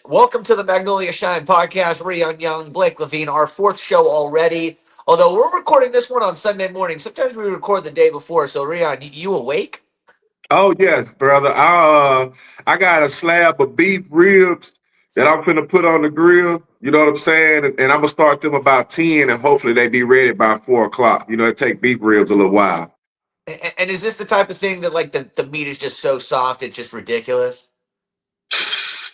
Welcome to the Magnolia Shine podcast. Rion Young, Blake Levine, our fourth show already. Although we're recording this one on Sunday morning, sometimes we record the day before. So, Rion, you awake? Oh yes, brother. I got a slab of beef ribs that I'm finna put on the grill. You know what I'm saying? And I'm gonna start them about 10, and hopefully they be ready by 4 o'clock. You know, it take beef ribs a little while. And is this the type of thing that like the meat is just so soft it's just ridiculous?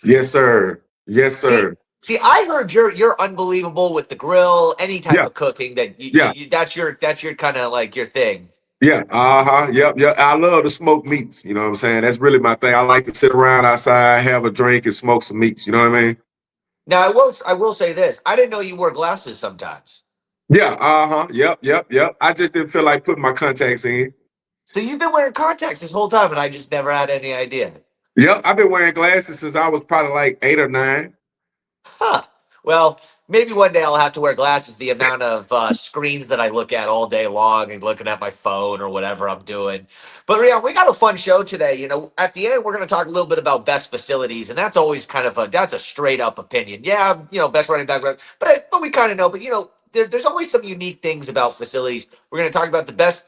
Yes, sir. Yes, See, sir. see, I heard you're unbelievable with the grill, any type Yeah, of cooking that yeah, that's your kind of like your thing. yeah. Uh-huh. Yep, yep. I love to smoke meats. You know what I'm saying? That's really my thing. I like to sit around outside, have a drink, and smoke some meats. You know what I mean? Now, I will say this: I didn't know you wore glasses sometimes. Yeah, uh-huh. Yep, yep, yep. I just didn't feel like putting my contacts in. So you've been wearing contacts this whole time, and I just never had any idea. Yep, I've been wearing glasses since I was probably like 8 or 9. Huh. Well, maybe one day I'll have to wear glasses. The amount of screens that I look at all day long and looking at my phone or whatever I'm doing. But yeah, we got a fun show today. At the end we're going to talk a little bit about best facilities, and that's always kind of that's a straight up opinion. Yeah, best running back, but we kind of know. But there's always some unique things about facilities. We're going to talk about the best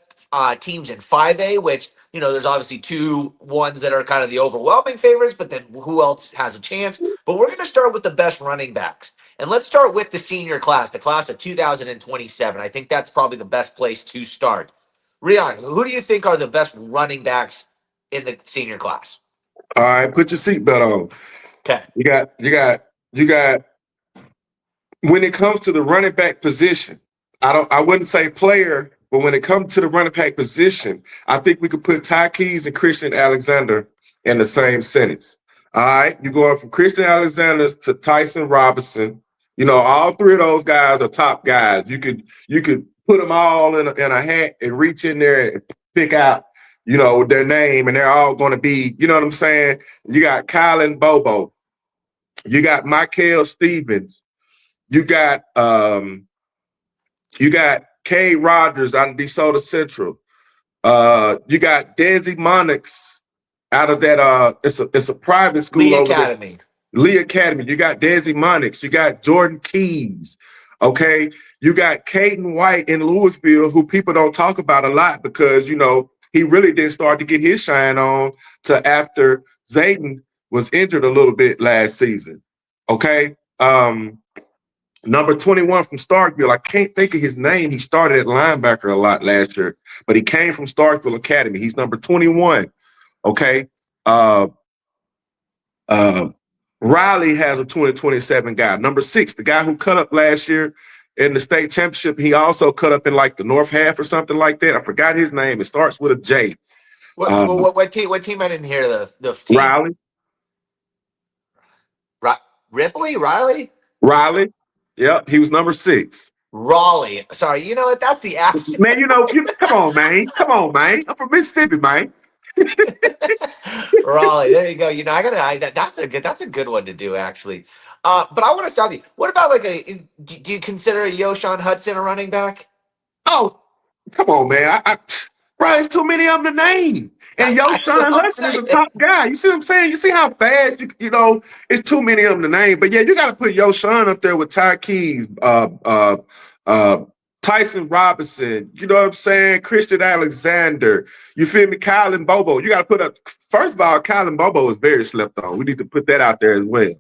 teams in 5A, which there's obviously two ones that are kind of the overwhelming favorites, but then who else has a chance? But we're going to start with the best running backs. And let's start with the senior class, the class of 2027. I think that's probably the best place to start. Rion, who do you think are the best running backs in the senior class? All right, put your seatbelt on. Okay. You got. When it comes to the running back position, I wouldn't say player, but when it comes to the running back position, I think we could put Ty Keys and Christian Alexander in the same sentence. All right, you're going from Christian Alexander to Tyson Robinson. All three of those guys are top guys. You could put them all in a hat and reach in there and pick out, their name, and they're all going to be, you know what I'm saying? You got Kylan Bobo. You got Michael Stevens. You got K. Rogers out of DeSoto Central. You got Desi Monix out of that it's a private school Lee over there. Academy. Lee Academy. You got Desi Monix. You got Jordan Keys. Okay. You got Caden White in Louisville, who people don't talk about a lot because he really didn't start to get his shine on to after Zayden was injured a little bit last season. Okay. Number 21 from Starkville. I can't think of his name. He started at linebacker a lot last year, but he came from Starkville Academy. He's number 21. Okay. Uh, uh, Riley has a 2027 guy. Number 6, the guy who cut up last year in the state championship. He also cut up in like the North half or something like that. I forgot his name. It starts with a J. What team? What team? I didn't hear the team. Riley. Ripley, Riley. Riley. Yep. He was number 6. Raleigh. Sorry, you know what? That's the accent. Man, come on, man. Come on, man. I'm from Mississippi, man. Raleigh. There you go. That's a good one to do actually. But I want to stop you. What about do you consider Yoshawn Hudson a running back? Oh, come on, man. Bro, there's too many of them to name. And That's what Yoshawn I'm Hudson is saying. a top guy. You see what I'm saying? You see how fast it's too many of them to name. But yeah, you got to put Yoshawn up there with Ty Keys, Tyson Robinson. You know what I'm saying? Christian Alexander. You feel me? Kylan Bobo. You got to put up. First of all, Kylan Bobo is very slept on. We need to put that out there as well.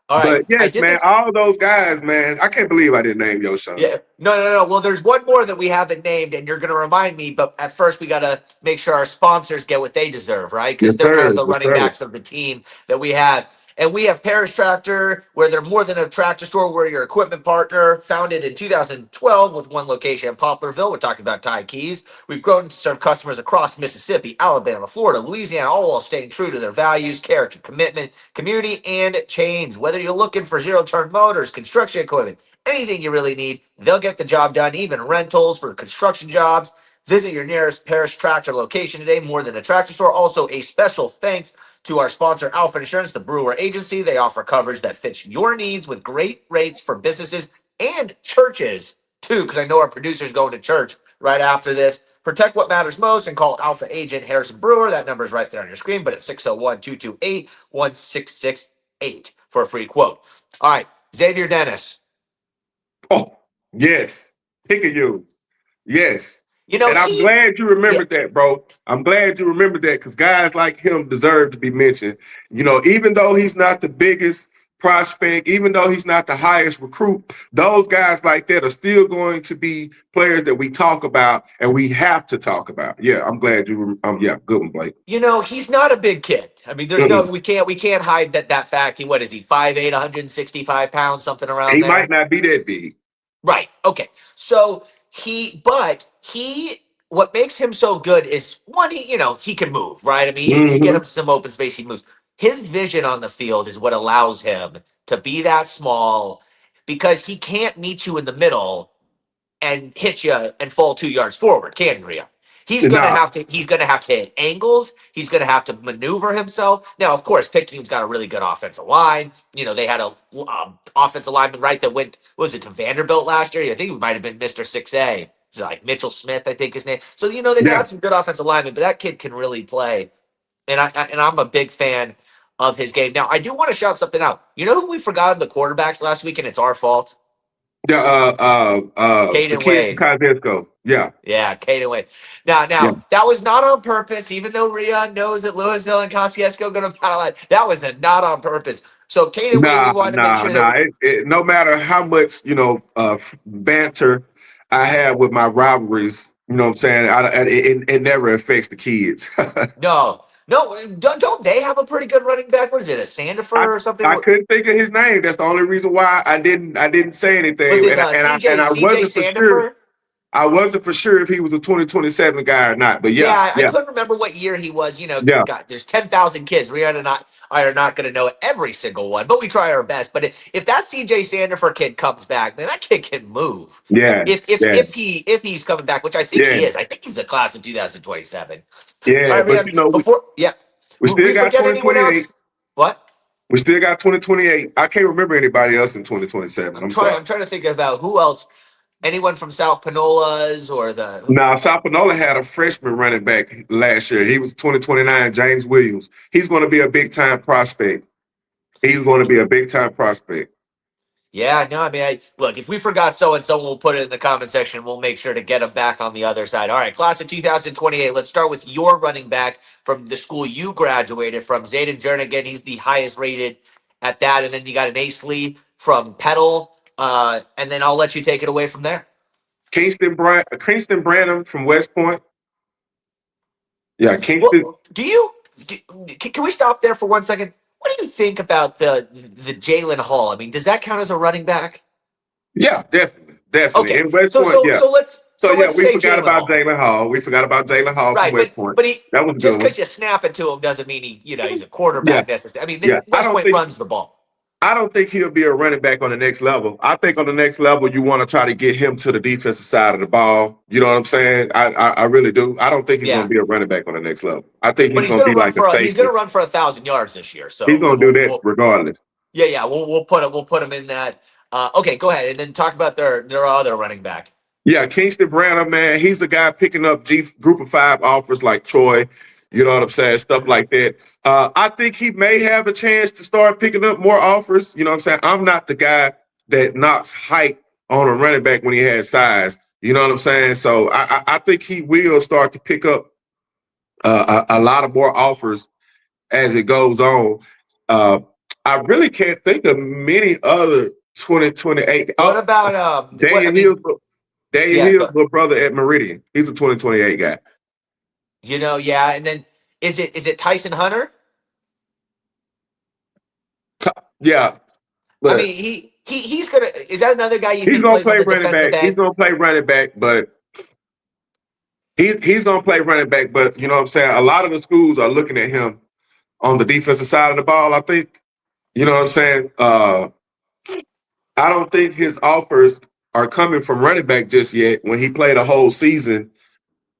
All right. But yes, man, all those guys, man. I can't believe I didn't name Yoshawn. Yeah. No. Well, there's one more that we haven't named, and you're going to remind me. But at first, we got to make sure our sponsors get what they deserve, right? Because they're kind of the running backs of the team that we have. And we have Parish Tractor, where they're more than a tractor store. We're your equipment partner, founded in 2012 with one location in Poplarville. We're talking about Ty Keys. We've grown to serve customers across Mississippi, Alabama, Florida, Louisiana, all while staying true to their values, character, commitment, community, and change. Whether you're looking for zero-turn motors, construction equipment, anything you really need, they'll get the job done, even rentals for construction jobs. Visit your nearest Parish Tractor location today. More than a tractor store. Also, a special thanks to our sponsor, ALFA Insurance, the Brewer agency. They offer coverage that fits your needs with great rates for businesses and churches, too, because I know our producer's going to church right after this. Protect what matters most and call ALFA agent Harrison Brewer. That number is right there on your screen, but it's 601-228-1668. for a free quote. All right, Xavier Dennis. Oh, yes. Pick a you. Yes. You know, And I'm glad you yeah. remembered that, bro. I'm glad you remembered that because guys like him deserve to be mentioned. You know, even though he's not the biggest prospect, even though he's not the highest recruit, those guys like that are still going to be players that we talk about and we have to talk about. Yeah, I'm glad you. Yeah, good one, Blake. You know, he's not a big kid. I mean, there's no, we can't hide that fact. What is he? 5'8", 165 pounds, something around He there. might not be that big. Right. Okay. So what makes him so good is one, he can move, right? I mean, if you get him to some open space, he moves. His vision on the field is what allows him to be that small because he can't meet you in the middle and hit you and fall 2 yards forward, can he, Rio? He's gonna have to hit angles. He's gonna have to maneuver himself. Now, of course, Picayune's got a really good offensive line. You know, they had a offensive lineman, right, that went, was it to Vanderbilt last year? I think it might have been Mr. 6A. It's like Mitchell Smith, I think his name. So, they've had some good offensive linemen, but that kid can really play. And I'm a big fan of his game. Now, I do want to shout something out. You know who we forgot in the quarterbacks last week, and it's our fault? The Caden kid from Wade. Cosesco. Yeah. Yeah, Caden Wade. Now, that was not on purpose, even though Rion knows that Louisville and Kosciuszko are going to battle it. That was not on purpose. So, Caden Wade, we wanted to make sure that No matter how much, banter I have with my rivalries, you know what I'm saying? It never affects the kids. No, don't they have a pretty good running back? What is it, a Sandifer or something? I couldn't think of his name. That's the only reason why I didn't say anything. Was it and I CJ wasn't for Sandifer? sure. I wasn't for sure if he was a 2027 guy or not. But I couldn't remember what year he was. God, there's 10,000 kids. Rihanna and I are not going to know every single one, but we try our best. But if that CJ Sandifer kid comes back, man, that kid can move. Yeah. If he's coming back, which I think he is. I think he's a class of 2027. Yeah, all right, but Rihanna, we still got 2028. What? We still got 2028. I can't remember anybody else in 2027. I'm trying to think about who else. Anyone from South Panolas or the? No, South Panola had a freshman running back last year. He was 2029, James Williams. He's going to be a big time prospect. He's going to be a big time prospect. Yeah, no, I mean, look, if we forgot so and so, we'll put it in the comment section. We'll make sure to get them back on the other side. All right, class of 2028. Let's start with your running back from the school you graduated from, Zayden Jernigan. He's the highest rated at that. And then you got an Ace Lee from Petal. And then I'll let you take it away from there. Kingston Branham from West Point. Yeah, Kingston. Well, can we stop there for 1 second? What do you think about the Jalen Hall? I mean, does that count as a running back? Yeah, definitely. Okay. In West Point, So let's we forgot about Jalen Hall. We forgot about Jalen Hall from West Point. But that was just because you snap it to him doesn't mean he's a quarterback necessarily. I mean, West Point runs the ball. I don't think he'll be a running back on the next level. I think on the next level, you want to try to get him to the defensive side of the ball. You know what I'm saying? I really do. I don't think he's going to be a running back on the next level. I think he's going to be like a safety. He's going to run for 1,000 yards this year. So he's going to do that regardless. Yeah. We'll put him in that. Okay, go ahead and then talk about their other running back. Yeah, Kingston Branham, man, he's a guy picking up Group of 5 offers like Troy. You know what I'm saying? Stuff like that. I think he may have a chance to start picking up more offers. You know what I'm saying? I'm not the guy that knocks height on a running back when he has size. You know what I'm saying? So I think he will start to pick up a lot of more offers as it goes on. I really can't think of many other 2028. What about Daniel Hill's little brother at Meridian? He's a 2028 guy. And then is it Tyson Hunter? Yeah. I mean, he's gonna. Is that another guy you think plays play on the running defensive back? end? He's gonna play running back, but he's gonna play running back. But you know what I'm saying? A lot of the schools are looking at him on the defensive side of the ball. I think. You know what I'm saying? I don't think his offers are coming from running back just yet. When he played a whole season,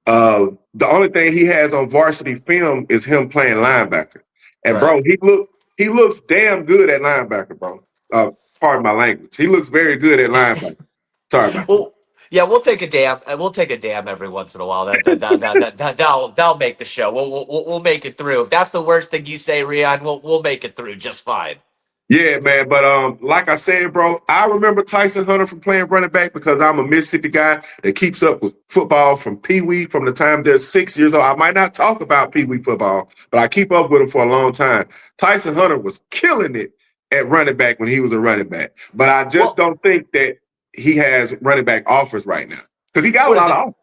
the only thing he has on varsity film is him playing linebacker. And bro, he looks damn good at linebacker, bro. Pardon my language. He looks very good at linebacker. Sorry about that. Yeah, we'll take a damn. We'll take a damn every once in a while. That'll make the show. We'll make it through. If that's the worst thing you say, Rion, we'll make it through just fine. Yeah, man. But like I said, bro, I remember Tyson Hunter from playing running back because I'm a Mississippi guy that keeps up with football from Pee Wee from the time they're 6 years old. I might not talk about Pee Wee football, but I keep up with him for a long time. Tyson Hunter was killing it at running back when he was a running back, but I just Well, don't think that he has running back offers right now because he got a what is lot of it? offers.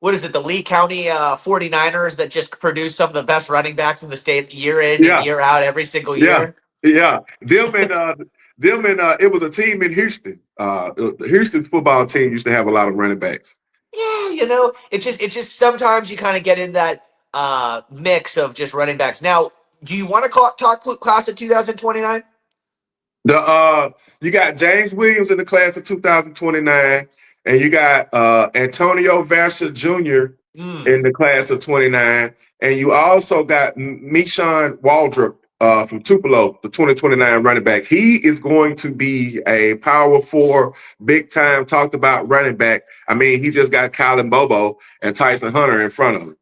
What is it? The Lee County 49ers that just produce some of the best running backs in the state year in and Yeah, year out every single yeah, year. yeah. Them and it was a team in Houston. The Houston football team used to have a lot of running backs. Yeah, it just sometimes you kind of get in that mix of just running backs. Now, do you want to talk class of 2029? You got James Williams in the class of 2029, and you got Antonio Vasher Jr. Mm. in the class of 29, and you also got Meshawn Waldrop from Tupelo, the 2029 running back. He is going to be a power four, big time talked about running back. I mean, he just got Colin Bobo and Tyson Hunter in front of him.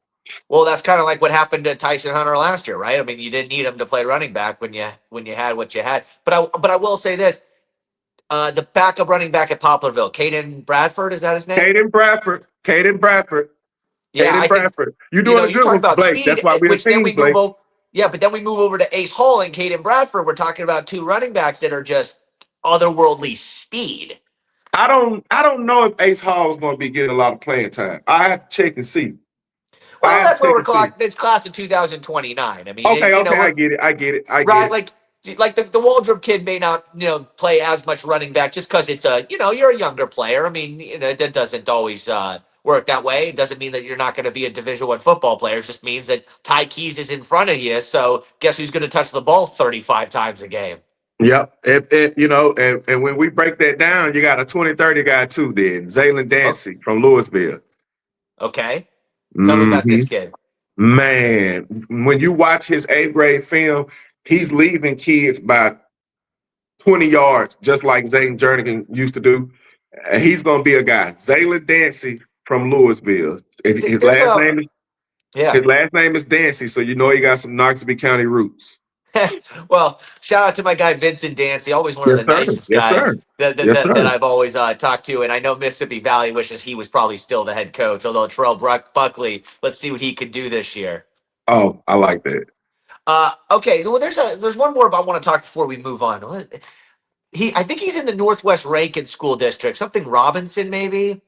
Well, that's kind of like what happened to Tyson Hunter last year, right? I mean, you didn't need him to play running back when you had what you had. But I will say this: the backup running back at Poplarville, Caden Bradford, is that his name? Caden Bradford, Caden Bradford, Yeah, Caden I think Bradford. You're doing a you good talk one, about Blake. speed, That's why we're a which then team, we move Blake. over. Yeah, but then we move over to Ace Hall and Caden Bradford. We're talking about two running backs that are just otherworldly speed. I don't know if Ace Hall is going to be getting a lot of playing time. I have to check and see. I Well, have that's to why check we're and see. it's class of 2029. I mean, Okay, okay, I we're get it. I get it. I get right. it. Like the Waldrop kid may not play as much running back just because it's you're a younger player. I mean, that doesn't always work that way. It doesn't mean that you're not going to be a Division I football player. It just means that Ty Keys is in front of you. So guess who's going to touch the ball 35 times a game? Yep. And when we break that down, you got a 2030 guy too, then Zaylen Oh, Dancy from Louisville. okay. Tell me about Hmm. this kid. Man, when you watch his A grade film, he's leaving kids by 20 yards, just like Zayden Jernigan used to do. He's going to be a guy. Zaylen Dancy from Louisville. And His There's last a name is yeah. his last name is Dancy, so you know he got some Knoxville County roots. Well, shout out to my guy Vincent Dancy, always one of Yes, the sir. nicest Yes, sir. guys that that, Yes, that, that sir. I've always talked to, and I know Mississippi Valley wishes he was probably still the head coach. Although Terrell Buckley, let's see what he could do this year. Oh, I like that. Okay, so there's one more I want to talk before we move on. I think he's in the Northwest Rankin School District, something Robinson maybe.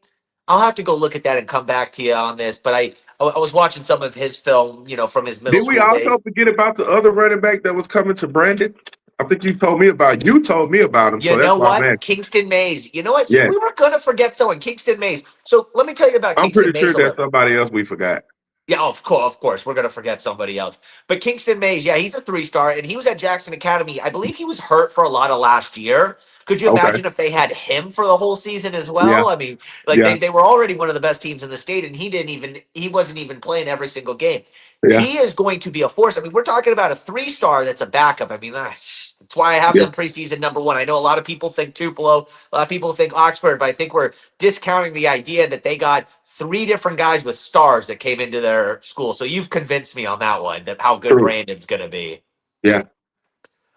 I'll have to go look at that and come back to you on this. But I was watching some of his film, from his middle Did we school days. also forget about the other running back that was coming to Brandon? I think you told me about him, You so that's know why I'm what? asking. Kingston Mays. You know what? See, Yes. we were gonna forget someone. Kingston Mays. So let me tell you about I'm Kingston pretty sure Mays a there's little. somebody else we forgot. Yeah, of course, we're gonna forget somebody else. But Kingston Mays, yeah, he's a 3-star, and he was at Jackson Academy. I believe he was hurt for a lot of last year. Could you Okay. imagine if they had him for the whole season as Yeah. well? I mean, like Yeah. they were already one of the best teams in the state, and he wasn't even playing every single game. Yeah. He is going to be a force. I mean, we're talking about a 3-star that's a backup. I mean, that's why I have Yeah. them preseason number 1. I know a lot of people think Tupelo, a lot of people think Oxford, but I think we're discounting the idea that they got 3 different guys with stars that came into their school. So you've convinced me on that one, that how good True. Brandon's going to be. Yeah.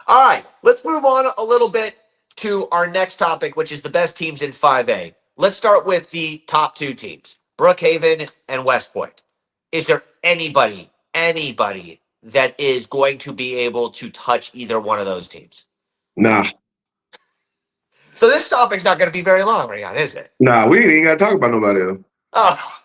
All right, let's move on a little bit to our next topic, which is the best teams in 5A. Let's start with the top 2 teams, Brookhaven and West Point. Is there anybody that is going to be able to touch either one of those teams? Nah. So this topic's not going to be very long, Rion, is it? Nah. We ain't got to talk about nobody else. Oh,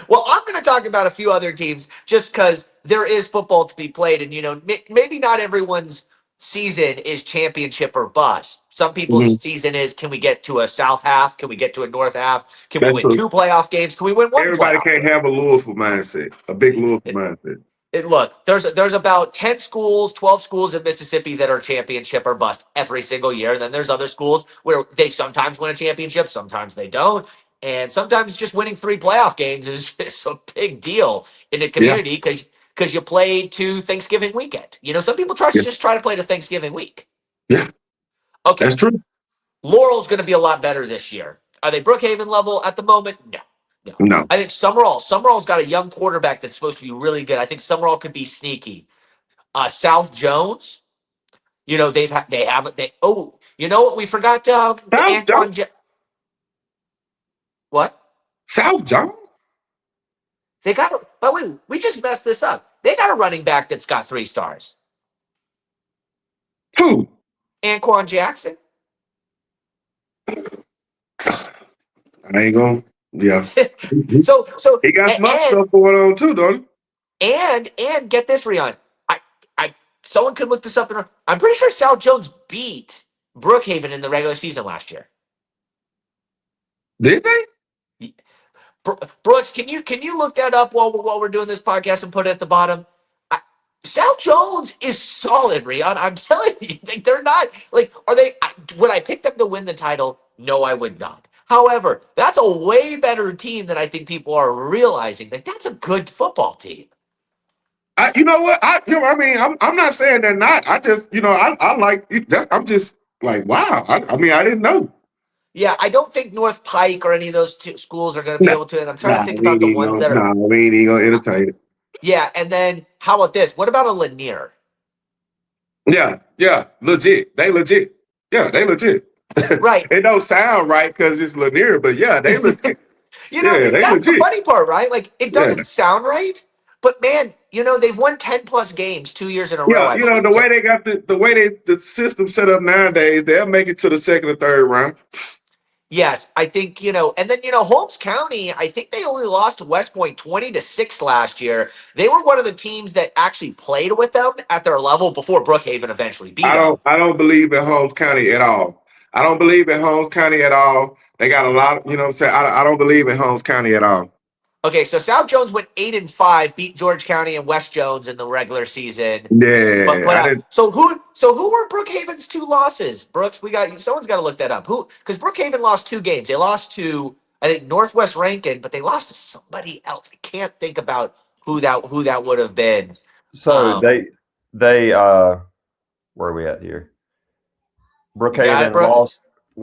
well, I'm going to talk about a few other teams just because there is football to be played. And, maybe not everyone's season is championship or bust. Some people's Mhm. season is, can we get to a South half? Can we get to a North half? Can we That's win true. 2 playoff games? Can we win 1 Everybody playoff can't game? have a Louisville mindset, a big Louisville mindset. Look, there's about 10 schools, 12 schools in Mississippi that are championship or bust every single year. And then there's other schools where they sometimes win a championship, sometimes they don't. And sometimes just winning 3 playoff games is a big deal in the Yeah. community because you played to Thanksgiving weekend. Some people Yeah. just try to play to Thanksgiving week. Yeah. Okay, That's true. Laurel's going to be a lot better this year. Are they Brookhaven level at the moment? No. No. No. I think Summerall's got a young quarterback that's supposed to be really good. I think Summerall could be sneaky. South Jones, You know, they have you know what we forgot? The South Jones. What? South Jones. They got. But wait, we just messed this up. They got a running back that's got 3 stars. Who? Anquan Jackson. I ain't gonna. Yeah. so He got some other stuff going on too, don't he? And get this, Rion. I someone could look this up. I'm pretty sure South Jones beat Brookhaven in the regular season last year. he? Did they? Brooks, can you look that up while we're doing this podcast and put it at the bottom? South Jones is solid, Rion. I'm telling you, like, they're not like. Are they? Would I pick them to win the title? No, I would not. However, that's a way better team than I think people are realizing. Like, that's a good football team. You know what? I mean, I'm not saying they're not. I just, I like that. I'm just like, wow. I mean, I didn't know. Yeah, I don't think North Pike or any of those schools are going to be Nah, able to. And I'm trying to think about the ones that are. Nah, we ain't gonna entertain it. Yeah, and then how about this? What about a Lanier? Yeah, legit. They legit. Yeah, they legit. Right. It don't sound right because it's Lanier, but yeah, they legit. That's the funny part, right? Like, it doesn't Yeah. sound right, but man, they've won 10 plus games 2 years in a row. I believe. The way they got the system set up nowadays, they'll make it to the second or third round. Yes, I think, and then, Holmes County, I think they only lost to West Point 20-6 last year. They were one of the teams that actually played with them at their level before Brookhaven eventually beat them. I don't believe in Holmes County at all. I don't believe in Holmes County at all. They got a lot, what I'm saying? I don't believe in Holmes County at all. Okay, so South Jones went 8-5, beat George County and West Jones in the regular season. Yeah. So who were Brookhaven's 2 losses? Brooks, someone's got to look that up. Because Brookhaven lost 2 games. They lost to, I think, Northwest Rankin, but they lost to somebody else. I can't think about who that would have been. So they where are we at here? Brookhaven lost.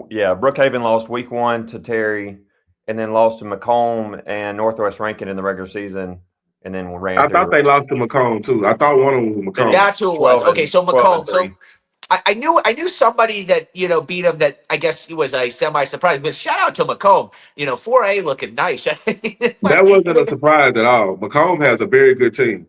Yeah, Brookhaven lost week 1 to Terry, and then lost to Macomb and Northwest Rankin in the regular season, and then ran. I thought they lost to Macomb too. I thought one of them was Macomb. That's who it was. Okay, so Macomb. So I knew somebody that beat him. That I guess he was a semi-surprise. But shout out to Macomb. 4A looking nice. That wasn't a surprise at all. Macomb has a very good team.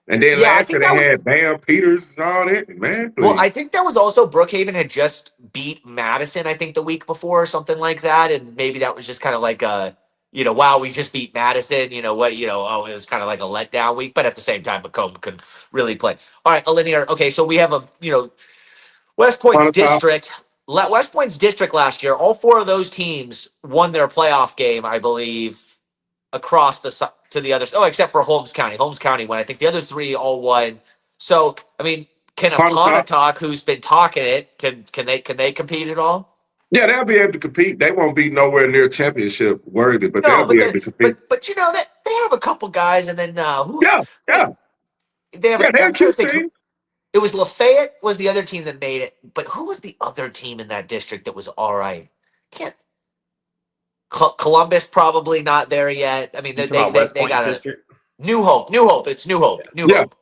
And then last year they had Bam Peters and all that. Man, please. Well, I think that was also Brookhaven had just beat Madison, I think, the week before or something like that. And maybe that was just kind of like wow, we just beat Madison. It was kind of like a letdown week. But at the same time, Macomb could really play. All right, Linear. Okay, so we have West Point's district. West Point's district last year, all 4 of those teams won their playoff game, I believe, across to the others. Oh, except for Holmes County. Holmes County won. I think the other 3 all won. So, I mean, can a Pontotoc who's been talking it, can they compete at all? Yeah, they'll be able to compete. They won't be nowhere near championship worthy, but they'll be able to compete. But that they have a couple guys, and then they have. I'm trying to think. It was Lafayette was the other team that made it, but who was the other team in that district that was all right? Columbus probably not there yet. I mean, they got New Hope. It's New Hope. New Hope.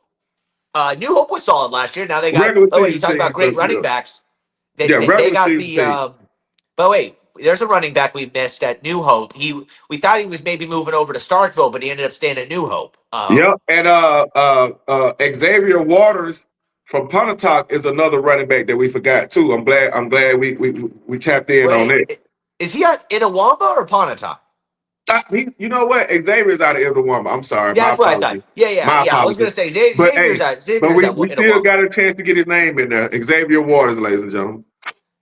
New Hope was solid last year. Now they got. You talk about great running backs. They got the. But wait, there's a running back we missed at New Hope. We thought he was maybe moving over to Starkville, but he ended up staying at New Hope. And Xavier Waters from Pontotoc is another running back that we forgot too. I'm glad we tapped in on it. Is he at Itawamba or Pontotoc? You know what? Xavier's out of Itawamba. I'm sorry. Yeah, that's what I thought. Yeah. I was going to say Xavier's out. But we still got a chance to get his name in there. Xavier Waters, ladies and gentlemen.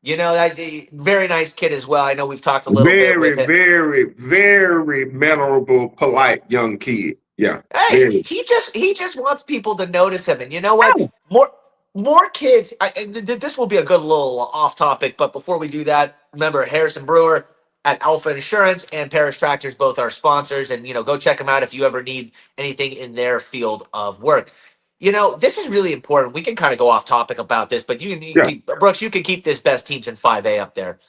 That very nice kid as well. I know we've talked a little bit with him. Very, very memorable, polite young kid. Yeah. Hey, he just wants people to notice him. And you know what? More kids. This will be a good little off topic, but before we do that, remember Harrison Brewer at ALFA Insurance and Parish Tractors, both our sponsors, and go check them out if you ever need anything in their field of work. This is really important. We can kind of go off topic about this, but Brooks, you can keep this best teams in 5A up there.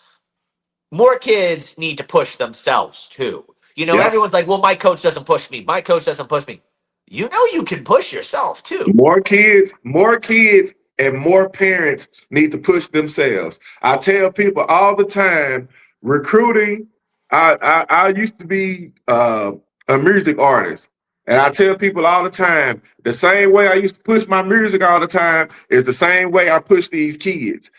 More kids need to push themselves too. Everyone's like, well, my coach doesn't push me. My coach doesn't push me. You can push yourself too. More kids and more parents need to push themselves. I tell people all the time, recruiting. I used to be a music artist, and I tell people all the time, the same way I used to push my music all the time is the same way I push these kids.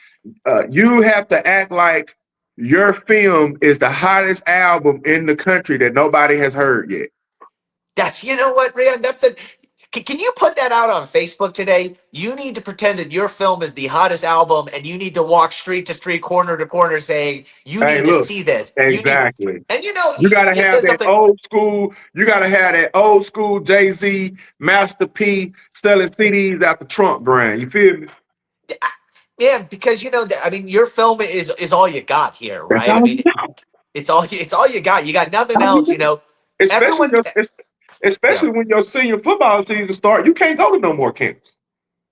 You have to act like your film is the hottest album in the country that nobody has heard yet. That's, you know what, Rian? That's a. Can you put that out on Facebook today? You need to pretend that your film is the hottest album, and you need to walk street to street, corner to corner, saying you Hey, need to look, see this. You need, exactly. and you know, You gotta you have said that something. old school. You gotta have that old school Jay-Z, Master P selling CDs out the trunk brand. You feel me? Yeah, because you know, I mean, your film is all you got here, That's right? I all you mean, got. it's all you got. You got nothing All you else. got. You know, Especially, everyone. Yeah. especially when your senior football season start, you can't go to no more camps.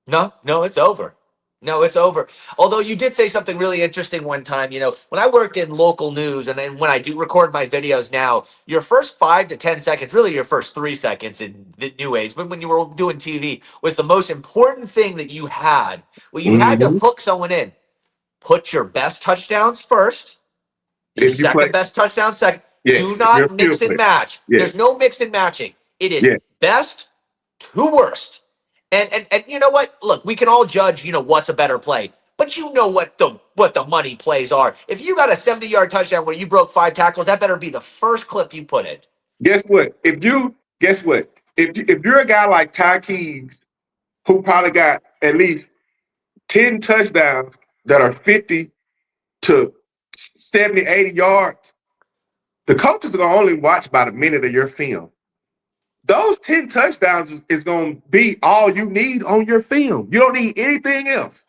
No, it's over. No, it's over. Although you did say something really interesting one time. You know, when I worked in local news, and then when I do record my videos now, your first 5 to 10 seconds, really your first 3 seconds in the new age, but when you were doing TV, was the most important thing that you had. Well, you had to Mhm. hook someone in. Put your best touchdowns first. Your If you play, second best touchdown second. Do yes, if you're not a field mix and player, match. yes, There's no mix and matching. It is yes, best to worst. And you know what? Look, we can all judge, you know, what's a better play. But you know what the money plays are. If you got a 70-yard touchdown where you broke 5 tackles, that better be the first clip you put in. guess what? Guess what? If you're a guy like Ty Keys, who probably got at least 10 touchdowns that are 50 to 70, 80 yards, the coaches are going to only watch about a minute of your film. Those 10 touchdowns is going to be all you need on your film. You don't need anything else.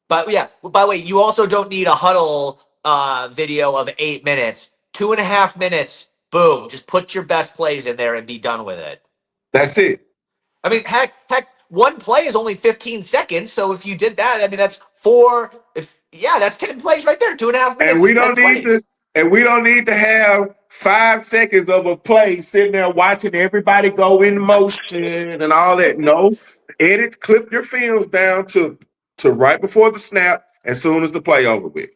But yeah, by the way, you also don't need a huddle video of 8 minutes. 2.5 minutes, boom. Just put your best plays in there and be done with it. That's it. I mean, heck, one play is only 15 seconds. So if you did that, I mean, that's four. That's 10 plays right there. 2.5 minutes And is we 10 don't need to, plays. and we don't need to have 5 seconds of a play sitting there watching everybody go in motion and all that. No, clip your films down to right before the snap, as soon as the play over with.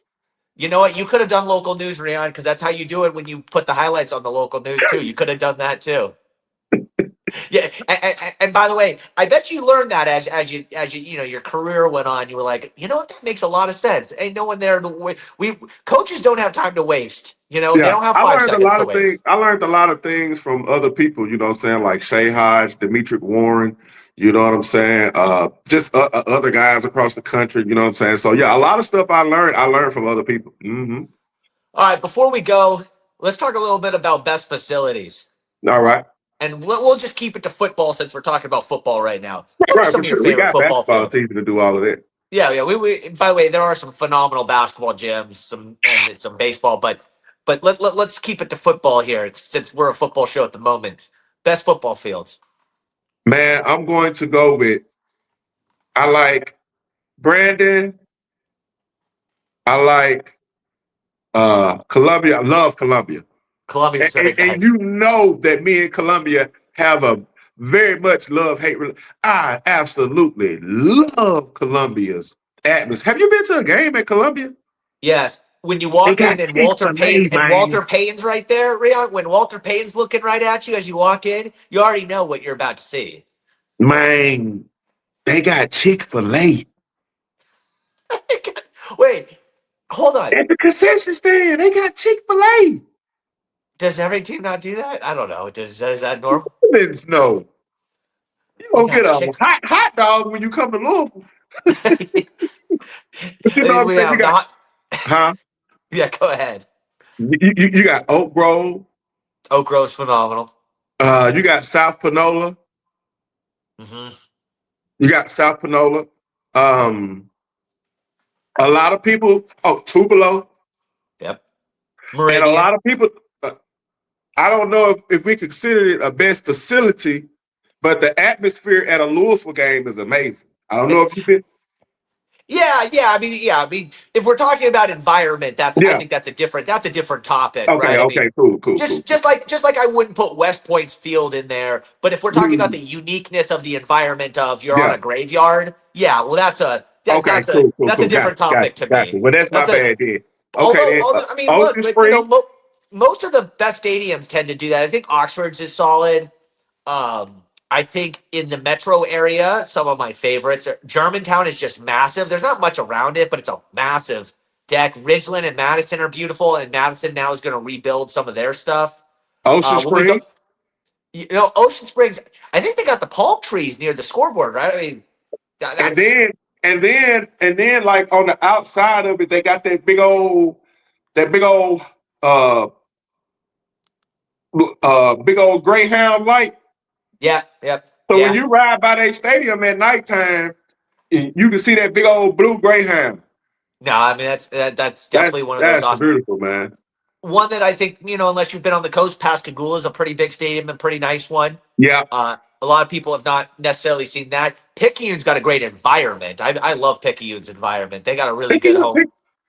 You know what? You could have done local news, Rion, because that's how you do it when you put the highlights on the local news too. You could have done that too. Yeah, and by the way, I bet you learned that as you know your career went on. You were like, you know what, that makes a lot of sense. Ain't no one there to we coaches don't have time to waste. You know, they Yeah, don't have I five learned a seconds lot to of things. waste. I learned a lot of things from other people, you know what I'm saying, like Shay Hodge, Demetric Warren, you know what I'm saying? Just other guys across the country, you know what I'm saying? So yeah, a lot of stuff I learned from other people. Mm-hmm. All right, before we go, let's talk a little bit about best facilities. All right. And we'll just keep it to football since we're talking about football right now. Right, What are right, some for of your sure. We favorite got football basketball fields? season to do all of that. Yeah. We by the way, there are some phenomenal basketball gyms, some baseball, but let's keep it to football here since we're a football show at the moment. Best football fields. Man, I'm going to go with I like Brandon. I like Columbia. I love Columbia. Columbia's very And nice. you know that me and Columbia have a very much love-hate. I absolutely love Columbia's atmosphere. Have you been to a game at Columbia? Yes. When you They walk got in and Chick-fil-A, man. Walter Payne's right there, Rion, when Walter Payne's looking right at you as you walk in, you already know what you're about to see. Man, they got Chick-fil-A Wait, hold on. at the concession stand. They got Chick-fil-A. Does every team not do that? I don't know. Is that normal? Goodness, no. You They don't got get a Chick. hot dog when you come to Louisville. But you know what I'm We saying? You have the got, hot. huh? Yeah, go ahead. You got Oak Grove. Oak Grove's phenomenal. You got South Panola. Hmm. You got South Panola. Um, a lot of people, Tupelo, Yep. and a Meridian. lot of people. Uh, I don't know if we consider it a best facility, but the atmosphere at a Louisville game is amazing. I don't know if you've been. Yeah. I mean, if we're talking about environment, I Yeah. think that's a different topic, Okay. right? I mean, Okay. Cool. just like I wouldn't put West Point's field in there, but if we're talking about Mm, the uniqueness of the environment of you're on yeah. a graveyard, yeah, well, Okay. Cool. Cool. that's a Cool. Got different you. Got topic you. to Got you. me. Well, that's my That's a bad then. Okay. although, Then I mean, look, Ocean but Spring. most of the best stadiums tend to do that. I think Oxford's is solid. I think in the metro area, some of my favorites are Germantown is just massive. There's not much around it, but it's a massive deck. Ridgeland and Madison are beautiful, and Madison now is going to rebuild some of their stuff. Ocean When we Spring. go, Ocean Springs, I think they got the palm trees near the scoreboard, right? I mean, And that's then like on the outside of it, they got that uh big old Greyhound light. yeah. So when you ride by that stadium at nighttime, you can see that big old blue Greyhound. No, I mean that's definitely one of those That's awesome. beautiful, man. One that I think, unless you've been on the coast, Pascagoula is a pretty big stadium and pretty nice one. Yeah. A lot of people have not necessarily seen that. Picayune's got a great environment. I love Picayune's environment. They got a really good home.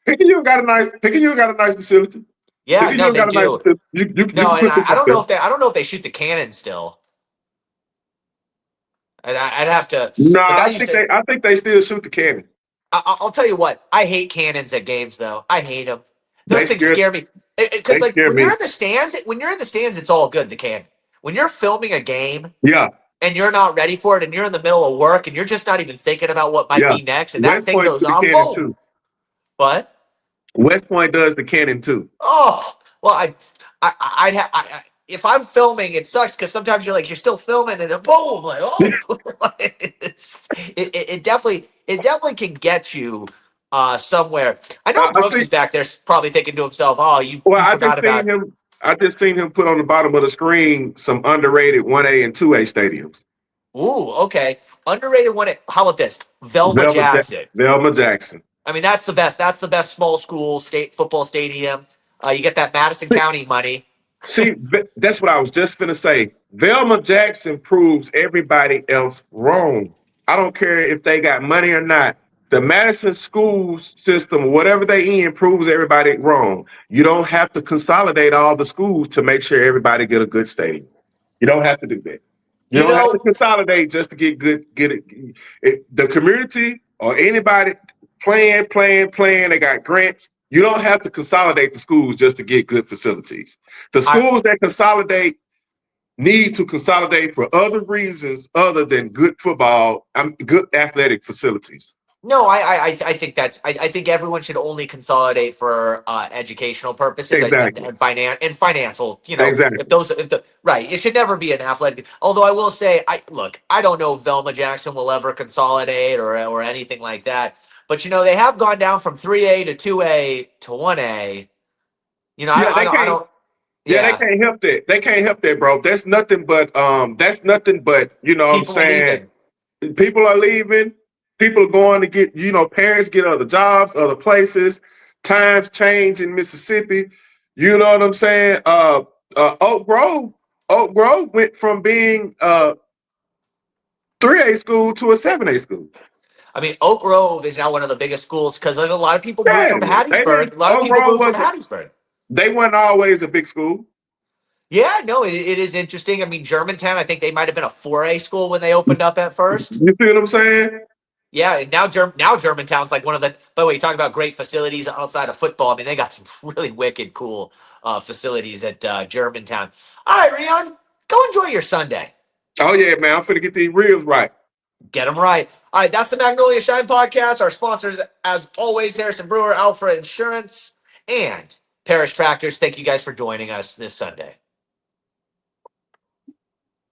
Picayune got a nice facility. Yeah, no, Picayune they got a nice do. facility. You No, can and put this I up don't there. know if they shoot the cannon still. And I'd have to. No, Like I used to. I think they still shoot the cannon. I'll tell you what. I hate cannons at games, though. I hate them. Those They things scare scare me. Because they like scare when you're me. in the stands, it's all good. The cannon. When you're filming a game Yeah. and you're not ready for it, and you're in the middle of work, and you're just not even thinking about what might Yeah. be next, and that West thing Point goes do the off, cannon boom. too. What? West Point does the cannon too. Oh, well, if I'm filming, it sucks because sometimes you're still filming, and then boom, like oh, it definitely can get you somewhere. I know I Brooks think. is back there probably thinking to himself, oh, Well, you forgot about. I just seen him put on the bottom of the screen some underrated 1A and 2A stadiums. Ooh, okay, underrated one. How about this, Velma Jackson? Velma Jackson. I mean, that's the best. That's the best small school state football stadium. You get that Madison County money. See, that's what I was just gonna say. Velma Jackson proves everybody else wrong. I don't care if they got money or not. The Madison school system, whatever they in, proves everybody wrong. You don't have to consolidate all the schools to make sure everybody get a good stadium. You don't have to do that. You You don't have to know, consolidate just to get good. The community or anybody playing. They got grants. You don't have to consolidate the schools just to get good facilities. The schools that consolidate need to consolidate for other reasons other than good football, good athletic facilities. No, I think I think everyone should only consolidate for educational purposes Exactly. and financial. Exactly. If the right, it should never be an athletic. Although I will say, I don't know if Velma Jackson will ever consolidate or anything like that. But they have gone down from 3A to 2A to 1A. Yeah, I don't. Yeah, they Yeah, can't help that. They can't help that, bro. That's nothing but you know what I'm people saying? leaving. People are leaving. People are going to get, parents get other jobs, other places. Times change in Mississippi. You know what I'm saying? Oak Grove went from being 3A school to a 7A school. I mean, Oak Grove is now one of the biggest schools because a lot of people moved Yeah, from Hattiesburg. A lot of Oak people Grove moved from wasn't. Hattiesburg. They weren't always a big school. Yeah, no, it is interesting. I mean, Germantown, I think they might have been a 4A school when they opened up at first. You see what I'm saying? Yeah, and now Germantown's like one of the. By the way, you talk about great facilities outside of football. I mean, they got some really wicked cool facilities at Germantown. All right, Rion, go enjoy your Sunday. Oh yeah, man, I'm finna get these reels right. Get them right. All right, that's the Magnolia Shine podcast. Our sponsors, as always, Harrison Brewer, ALFA Insurance, and Parish Tractors. Thank you guys for joining us this Sunday.